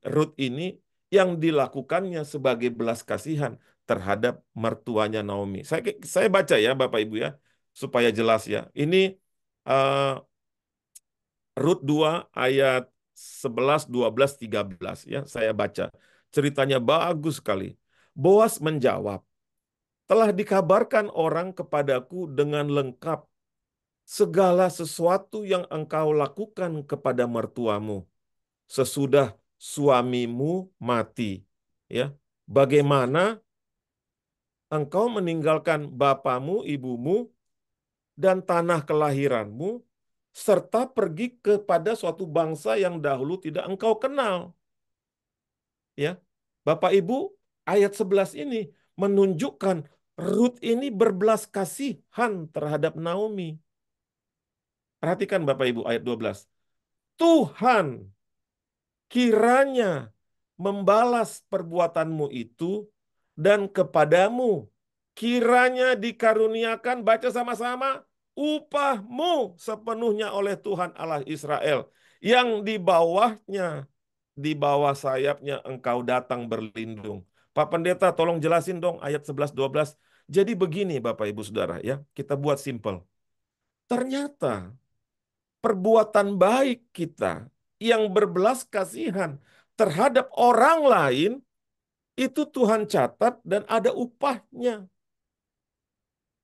Speaker 4: Rut ini yang dilakukannya sebagai belas kasihan terhadap mertuanya Naomi. Saya baca ya Bapak Ibu ya, supaya jelas ya. Ini eh, Rut 2 ayat 11, 12, 13 ya, saya baca. Ceritanya bagus sekali. Boas menjawab, "Telah dikabarkan orang kepadaku dengan lengkap segala sesuatu yang engkau lakukan kepada mertuamu sesudah suamimu mati. Ya, bagaimana engkau meninggalkan bapamu, ibumu, dan tanah kelahiranmu, serta pergi kepada suatu bangsa yang dahulu tidak engkau kenal. Ya, Bapak Ibu, ayat 11 ini menunjukkan Rut ini berbelas kasihan terhadap Naomi. Perhatikan Bapak Ibu ayat 12. Tuhan kiranya membalas perbuatanmu itu dan kepadamu kiranya dikaruniakan, baca sama-sama, upahmu sepenuhnya oleh Tuhan Allah Israel yang di bawah sayapnya engkau datang berlindung. Pak Pendeta tolong jelasin dong ayat 11-12. Jadi begini Bapak Ibu Saudara ya, kita buat simple. Ternyata perbuatan baik kita yang berbelas kasihan terhadap orang lain itu Tuhan catat dan ada upahnya.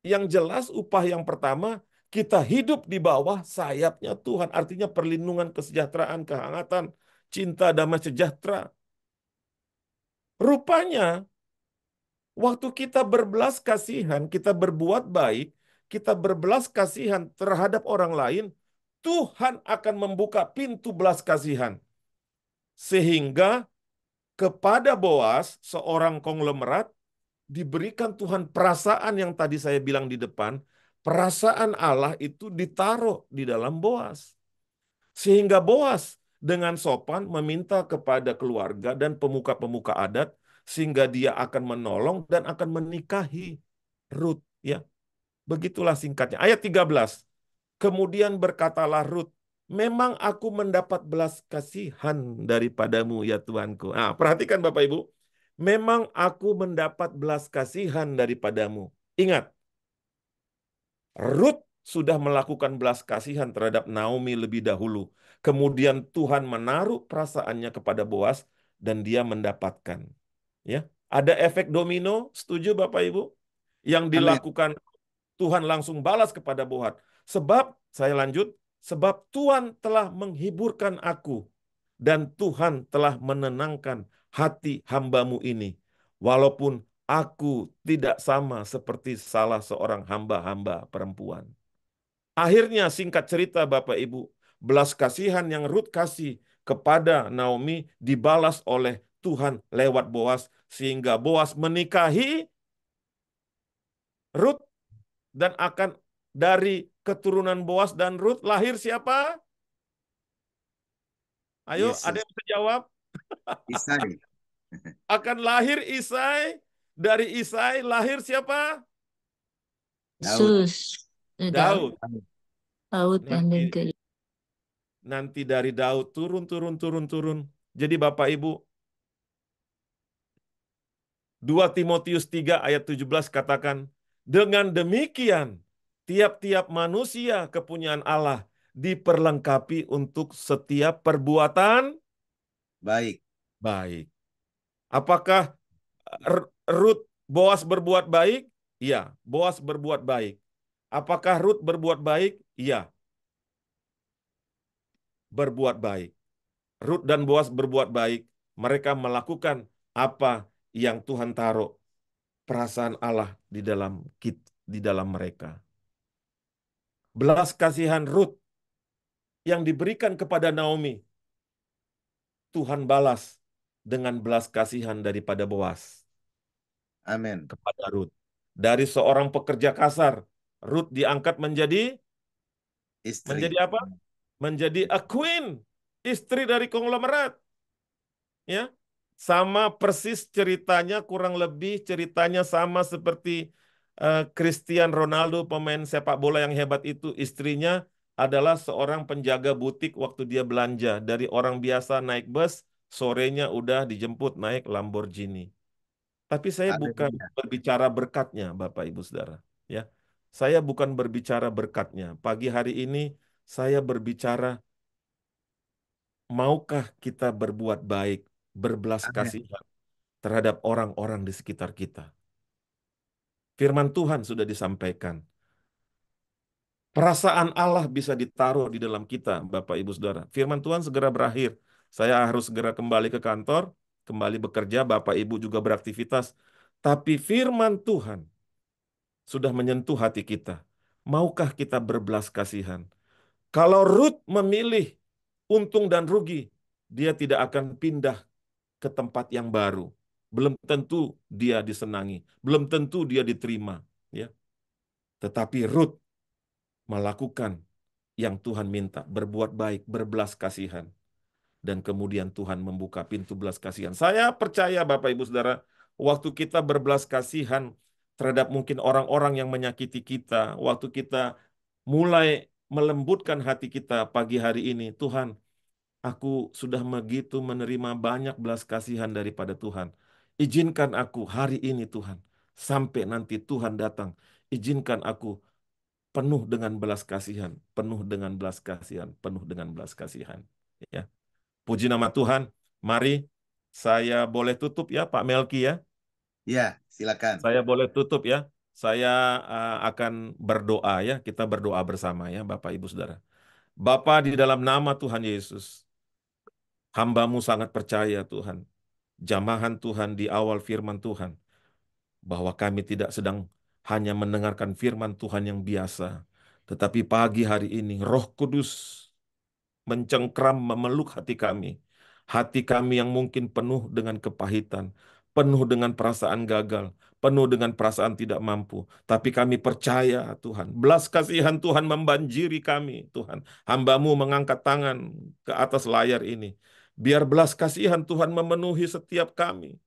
Speaker 4: Yang jelas upah yang pertama, kita hidup di bawah sayapnya Tuhan. Artinya perlindungan, kesejahteraan, kehangatan, cinta, damai sejahtera. Rupanya, waktu kita berbelas kasihan, kita berbuat baik, kita berbelas kasihan terhadap orang lain, Tuhan akan membuka pintu belas kasihan. Sehingga kepada Boas, seorang konglomerat, diberikan Tuhan perasaan yang tadi saya bilang di depan, perasaan Allah itu ditaruh di dalam Boas. Sehingga Boas dengan sopan meminta kepada keluarga dan pemuka-pemuka adat, sehingga dia akan menolong dan akan menikahi Rut. Ya, begitulah singkatnya. Ayat 13. Kemudian berkatalah Rut, memang aku mendapat belas kasihan daripadamu ya Tuanku. Nah, perhatikan Bapak Ibu. Memang aku mendapat belas kasihan daripadamu. Ingat, Rut sudah melakukan belas kasihan terhadap Naomi lebih dahulu. Kemudian Tuhan menaruh perasaannya kepada Boas dan dia mendapatkan. Ya, ada efek domino, setuju Bapak Ibu? Yang
Speaker 2: Amin.
Speaker 4: dilakukan Tuhan langsung balas kepada Boas. Sebab, saya lanjut, sebab Tuhan telah menghiburkan aku dan Tuhan telah menenangkan hati hambamu ini. Walaupun aku tidak sama seperti salah seorang hamba-hamba perempuan. Akhirnya singkat cerita Bapak Ibu, belas kasihan yang Rut kasih kepada Naomi dibalas oleh Tuhan lewat Boas. Sehingga Boas menikahi Rut dan akan dari keturunan Boas dan Rut lahir siapa? Ayo, ada
Speaker 2: Yesus.
Speaker 4: yang bisa jawab?
Speaker 2: Isai.
Speaker 4: Akan lahir Isai. Dari Isai lahir siapa?
Speaker 2: Daud.
Speaker 5: Yesus.
Speaker 4: Daud.
Speaker 5: Daud and then
Speaker 4: Nanti, nanti dari Daud turun. Jadi Bapak Ibu, 2 Timotius 3 ayat 17 katakan, dengan demikian tiap-tiap manusia kepunyaan Allah diperlengkapi untuk setiap perbuatan
Speaker 2: Baik.
Speaker 4: baik. Apakah Boas berbuat baik? Iya, Boas berbuat baik. Apakah Rut berbuat baik? Iya, berbuat baik. Rut dan Boas berbuat baik. Mereka melakukan apa yang Tuhan taruh perasaan Allah di dalam mereka. Belas kasihan Rut yang diberikan kepada Naomi, Tuhan balas dengan belas kasihan daripada Boas
Speaker 2: Amin.
Speaker 4: kepada Rut. Dari seorang pekerja kasar, Rut diangkat menjadi
Speaker 2: Istri.
Speaker 4: apa? Menjadi a queen, istri dari konglomerat. Ya, sama persis ceritanya, kurang lebih ceritanya sama seperti Cristiano Ronaldo, pemain sepak bola yang hebat itu. Istrinya adalah seorang penjaga butik waktu dia belanja. Dari orang biasa naik bus, sorenya udah dijemput naik Lamborghini. Tapi saya bukan
Speaker 2: Haleluya.
Speaker 4: berbicara berkatnya, Bapak Ibu Saudara. Ya, saya bukan berbicara berkatnya. Pagi hari ini saya berbicara, maukah kita berbuat baik, berbelas
Speaker 2: Amin.
Speaker 4: kasihan terhadap orang-orang di sekitar kita? Firman Tuhan sudah disampaikan. Perasaan Allah bisa ditaruh di dalam kita, Bapak Ibu Saudara. Firman Tuhan segera berakhir. Saya harus segera kembali ke kantor, kembali bekerja, Bapak Ibu juga beraktivitas. Tapi firman Tuhan sudah menyentuh hati kita. Maukah kita berbelas kasihan? Kalau Ruth memilih untung dan rugi, dia tidak akan pindah ke tempat yang baru. Belum tentu dia disenangi, belum tentu dia diterima, ya. Tetapi Ruth melakukan yang Tuhan minta, berbuat baik, berbelas kasihan. Dan kemudian Tuhan membuka pintu belas kasihan. Saya percaya Bapak Ibu Saudara, waktu kita berbelas kasihan terhadap mungkin orang-orang yang menyakiti kita, waktu kita mulai melembutkan hati kita pagi hari ini, Tuhan, aku sudah begitu menerima banyak belas kasihan daripada Tuhan. Izinkan aku hari ini Tuhan, sampai nanti Tuhan datang, izinkan aku penuh dengan belas kasihan, penuh dengan belas kasihan, penuh dengan belas kasihan. Ya. Puji nama Tuhan. Mari saya boleh tutup ya Pak Melki ya.
Speaker 2: Ya, silakan.
Speaker 4: Saya boleh tutup ya. Saya akan berdoa ya. Kita berdoa bersama ya Bapak Ibu Saudara. Bapa, di dalam nama Tuhan Yesus, hamba-Mu sangat percaya Tuhan. Jamahan Tuhan di awal firman Tuhan. Bahwa kami tidak sedang hanya mendengarkan firman Tuhan yang biasa. Tetapi pagi hari ini Roh Kudus mencengkram, memeluk hati kami. Hati kami yang mungkin penuh dengan kepahitan, penuh dengan perasaan gagal, penuh dengan perasaan tidak mampu. Tapi kami percaya Tuhan, belas kasihan Tuhan membanjiri kami Tuhan. Hamba-Mu mengangkat tangan ke atas layar ini. Biar belas kasihan Tuhan memenuhi setiap kami.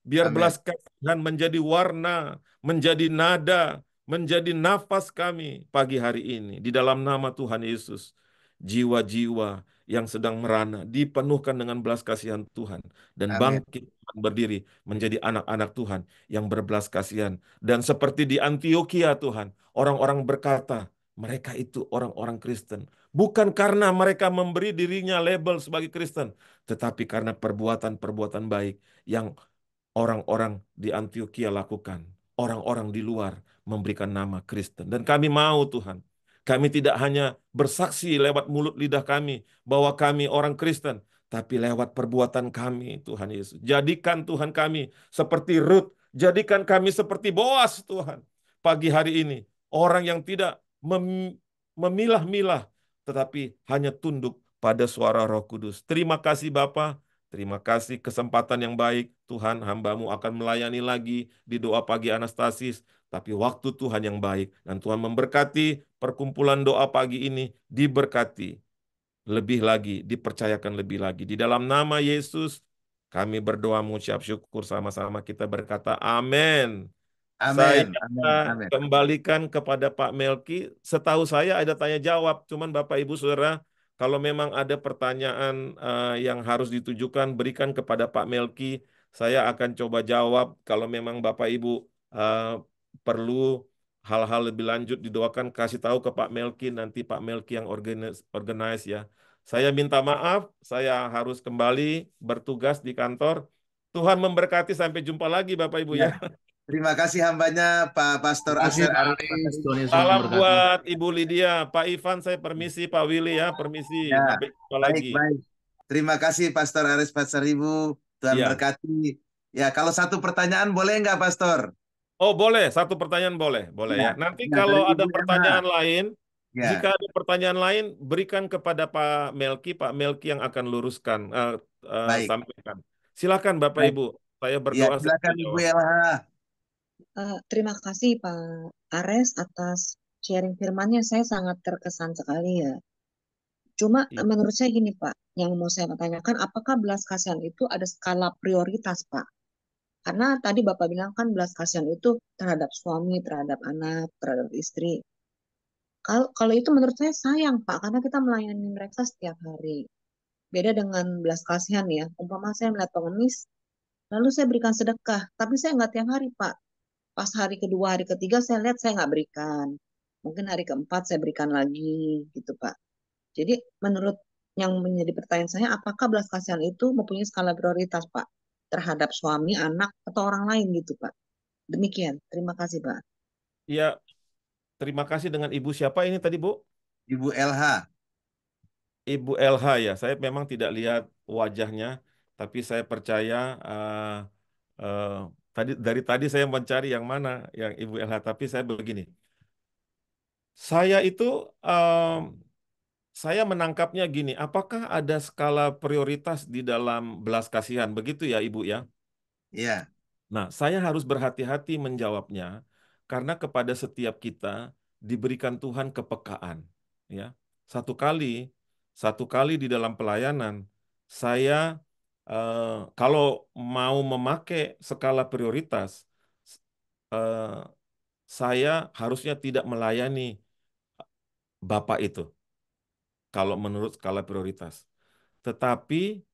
Speaker 4: Biar
Speaker 2: Amin.
Speaker 4: belas kasihan menjadi warna, menjadi nada, menjadi nafas kami pagi hari ini. Di dalam nama Tuhan Yesus, jiwa-jiwa yang sedang merana dipenuhkan dengan belas kasihan Tuhan. Dan
Speaker 2: Amin.
Speaker 4: bangkit berdiri menjadi anak-anak Tuhan yang berbelas kasihan. Dan seperti di Antioquia Tuhan, orang-orang berkata, mereka itu orang-orang Kristen. Bukan karena mereka memberi dirinya label sebagai Kristen, tetapi karena perbuatan-perbuatan baik yang orang-orang di Antioquia lakukan. Orang-orang di luar memberikan nama Kristen. Dan kami mau Tuhan, kami tidak hanya bersaksi lewat mulut lidah kami bahwa kami orang Kristen, tapi lewat perbuatan kami Tuhan Yesus. Jadikan Tuhan kami seperti Ruth, jadikan kami seperti Boas Tuhan. Pagi hari ini, orang yang tidak memilah-milah, tetapi hanya tunduk pada suara Roh Kudus. Terima kasih Bapa. Terima kasih kesempatan yang baik. Tuhan, hamba-Mu akan melayani lagi di doa pagi Anastasis. Tapi waktu Tuhan yang baik. Dan Tuhan memberkati perkumpulan doa pagi ini. Diberkati lebih lagi, dipercayakan lebih lagi. Di dalam nama Yesus, kami berdoa mengucap syukur sama-sama. Kita berkata amin. Saya
Speaker 2: Amin. Amin. Amin.
Speaker 4: kembalikan kepada Pak Melki. Setahu saya ada tanya jawab. Cuman Bapak Ibu Saudara, kalau memang ada pertanyaan yang harus ditujukan, berikan kepada Pak Melki. Saya akan coba jawab. Kalau memang Bapak Ibu perlu hal-hal lebih lanjut didoakan, kasih tahu ke Pak Melki. Nanti Pak Melki yang organize ya. Saya minta maaf, saya harus kembali bertugas di kantor. Tuhan memberkati, sampai jumpa lagi Bapak Ibu
Speaker 2: Ya.
Speaker 4: ya.
Speaker 2: Terima kasih hambanya Pak Pastor
Speaker 3: Terima kasih
Speaker 2: Asher
Speaker 3: Pak
Speaker 2: Arif
Speaker 3: Aris.
Speaker 2: Pasaribu.
Speaker 3: Tuhan Yesus
Speaker 4: Salam
Speaker 3: memberkati.
Speaker 4: buat Ibu Lydia, Pak Ivan, saya permisi, Pak Willy ya, permisi.
Speaker 2: Ya,
Speaker 4: Sampai jumpa
Speaker 2: baik,
Speaker 4: lagi.
Speaker 2: baik. Terima kasih Pastor Aris Pasaribu. Tuhan
Speaker 4: Iya.
Speaker 2: berkati. Ya, kalau satu pertanyaan boleh nggak Pastor?
Speaker 4: Oh boleh, satu pertanyaan boleh, boleh
Speaker 2: Ya,
Speaker 4: ya. Nanti
Speaker 2: ya,
Speaker 4: kalau
Speaker 2: dari
Speaker 4: ada
Speaker 2: Ibu Emma.
Speaker 4: pertanyaan lain,
Speaker 2: Ya,
Speaker 4: jika ada pertanyaan lain, berikan kepada Pak Melki yang akan luruskan,
Speaker 2: baik.
Speaker 4: sampaikan. Silakan Bapak
Speaker 2: Baik.
Speaker 4: Ibu, saya
Speaker 2: Ya,
Speaker 4: berdoa.
Speaker 2: silakan Ibu Elha.
Speaker 5: Terima kasih Pak Ares atas sharing firman-nya. Saya sangat terkesan sekali ya. Cuma
Speaker 4: Iya.
Speaker 5: menurut saya gini Pak, yang mau saya tanyakan, apakah belas kasihan itu ada skala prioritas Pak? Karena tadi Bapak bilang kan belas kasihan itu terhadap suami, terhadap anak, terhadap istri. Kalau itu menurut saya sayang Pak, karena kita melayani mereka setiap hari. Beda dengan belas kasihan ya. Umpama saya melihat pengemis, lalu saya berikan sedekah, tapi saya nggak tiap hari Pak. Pas hari kedua, hari ketiga saya lihat saya nggak berikan. Mungkin hari keempat saya berikan lagi gitu Pak. Jadi menurut yang menjadi pertanyaan saya, apakah belas kasihan itu mempunyai skala prioritas Pak? Terhadap suami, anak, atau orang lain gitu Pak. Demikian. Terima kasih Pak.
Speaker 4: Iya, terima kasih. Dengan Ibu siapa ini tadi Bu?
Speaker 2: Ibu Elha.
Speaker 4: Ibu LH ya. Saya memang tidak lihat wajahnya, tapi saya percaya dari tadi saya mencari yang mana yang Ibu LH. Tapi saya begini, Saya itu saya menangkapnya gini, apakah ada skala prioritas di dalam belas kasihan? Begitu ya, Ibu ya?
Speaker 2: Iya,
Speaker 4: Nah, saya harus berhati-hati menjawabnya karena kepada setiap kita diberikan Tuhan kepekaan, ya. Satu kali di dalam pelayanan saya kalau mau memakai skala prioritas, eh, saya harusnya tidak melayani Bapak itu kalau menurut skala prioritas. Tetapi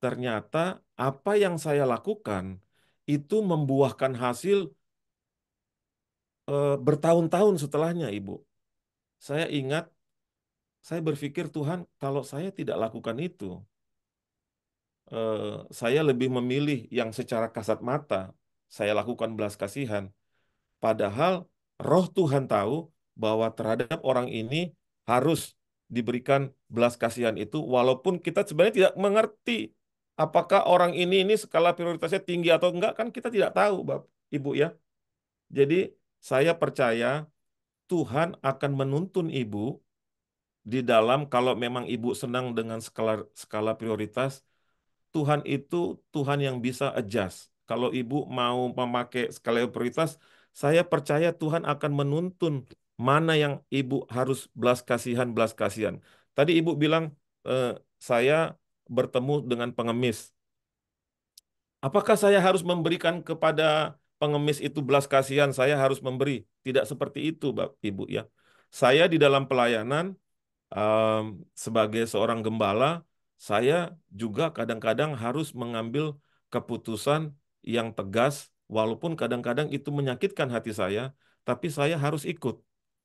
Speaker 4: ternyata apa yang saya lakukan itu membuahkan hasil bertahun-tahun setelahnya, Ibu. Saya ingat, saya berpikir Tuhan, kalau saya tidak lakukan itu, saya lebih memilih yang secara kasat mata saya lakukan belas kasihan. Padahal Roh Tuhan tahu bahwa terhadap orang ini harus diberikan belas kasihan itu, walaupun kita sebenarnya tidak mengerti apakah orang ini skala prioritasnya tinggi atau enggak, kan kita tidak tahu, Ibu ya. Jadi saya percaya Tuhan akan menuntun ibu di dalam kalau memang ibu senang dengan skala prioritas, Tuhan itu Tuhan yang bisa adjust. Kalau ibu mau memakai skala prioritas, saya percaya Tuhan akan menuntun mana yang ibu harus belas kasihan. Tadi ibu bilang eh, saya bertemu dengan pengemis. Apakah saya harus memberikan kepada pengemis itu belas kasihan? Saya harus memberi. Tidak seperti itu, Ibu ya. Saya di dalam pelayanan sebagai seorang gembala, saya juga kadang-kadang harus mengambil keputusan yang tegas, walaupun kadang-kadang itu menyakitkan hati saya, tapi saya harus ikut.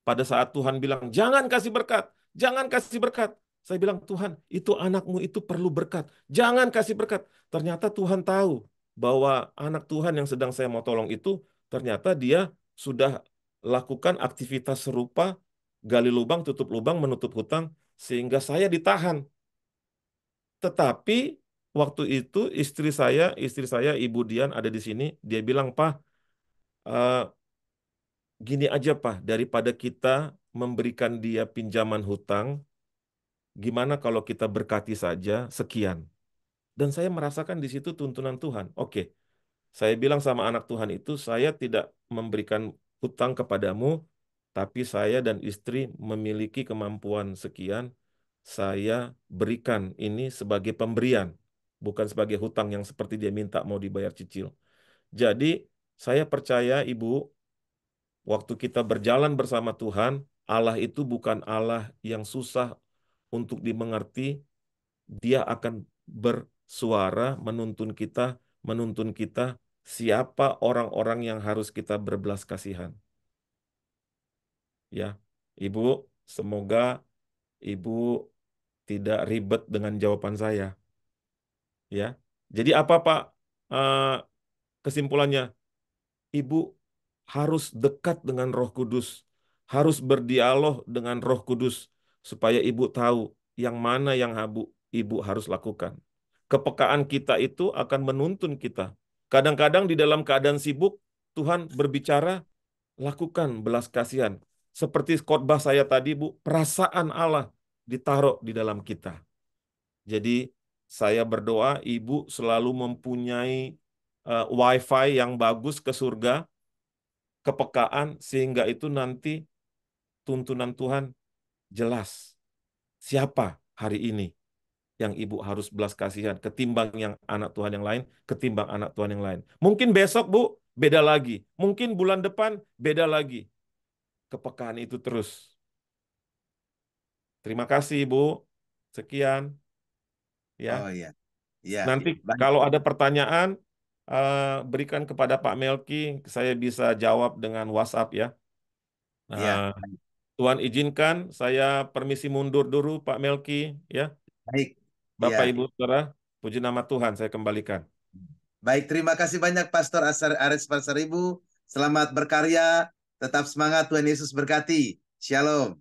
Speaker 4: Pada saat Tuhan bilang, jangan kasih berkat, jangan kasih berkat. Saya bilang, Tuhan, itu anakmu itu perlu berkat. Jangan kasih berkat. Ternyata Tuhan tahu bahwa anak Tuhan yang sedang saya mau tolong itu, ternyata dia sudah lakukan aktivitas serupa, gali lubang, tutup lubang, menutup hutang, sehingga saya ditahan. Tetapi waktu itu istri saya Ibu Dian ada di sini, dia bilang, Pak, eh, gini aja Pak, daripada kita memberikan dia pinjaman hutang, gimana kalau kita berkati saja sekian. Dan saya merasakan di situ tuntunan Tuhan. Oke, saya bilang sama anak Tuhan itu, saya tidak memberikan hutang kepadamu, tapi saya dan istri memiliki kemampuan sekian, saya berikan ini sebagai pemberian, bukan sebagai hutang yang seperti dia minta mau dibayar cicil. Jadi, saya percaya Ibu, waktu kita berjalan bersama Tuhan, Allah itu bukan Allah yang susah untuk dimengerti, Dia akan bersuara menuntun kita siapa orang-orang yang harus kita berbelas kasihan. Ya, Ibu, semoga Ibu tidak ribet dengan jawaban saya. Ya, jadi apa Pak kesimpulannya? Ibu harus dekat dengan Roh Kudus, harus berdialog dengan Roh Kudus supaya Ibu tahu yang mana yang Ibu harus lakukan. Kepekaan kita itu akan menuntun kita. Kadang-kadang di dalam keadaan sibuk, Tuhan berbicara, lakukan belas kasihan. Seperti khotbah saya tadi, Bu, perasaan Allah ditaruh di dalam kita. Jadi saya berdoa Ibu selalu mempunyai wifi yang bagus ke surga, kepekaan, sehingga itu nanti tuntunan Tuhan jelas. Siapa hari ini yang ibu harus belas kasihan ketimbang yang anak Tuhan yang lain, ketimbang anak Tuhan yang lain. Mungkin besok, Bu, beda lagi. Mungkin bulan depan beda lagi. Kepekaan itu terus. Terima kasih, Bu. Sekian ya.
Speaker 2: oh iya, iya.
Speaker 4: Nanti
Speaker 2: Baik,
Speaker 4: kalau ada pertanyaan berikan kepada Pak Melki, saya bisa jawab dengan WhatsApp ya.
Speaker 2: iya.
Speaker 4: Tuhan izinkan saya permisi mundur dulu Pak Melki ya.
Speaker 2: Baik, iya.
Speaker 4: Bapak Ibu Saudara, puji nama Tuhan saya kembalikan.
Speaker 2: Baik, terima kasih banyak Pastor Aris Pasaribu. Selamat berkarya, tetap semangat, Tuhan Yesus berkati. Shalom.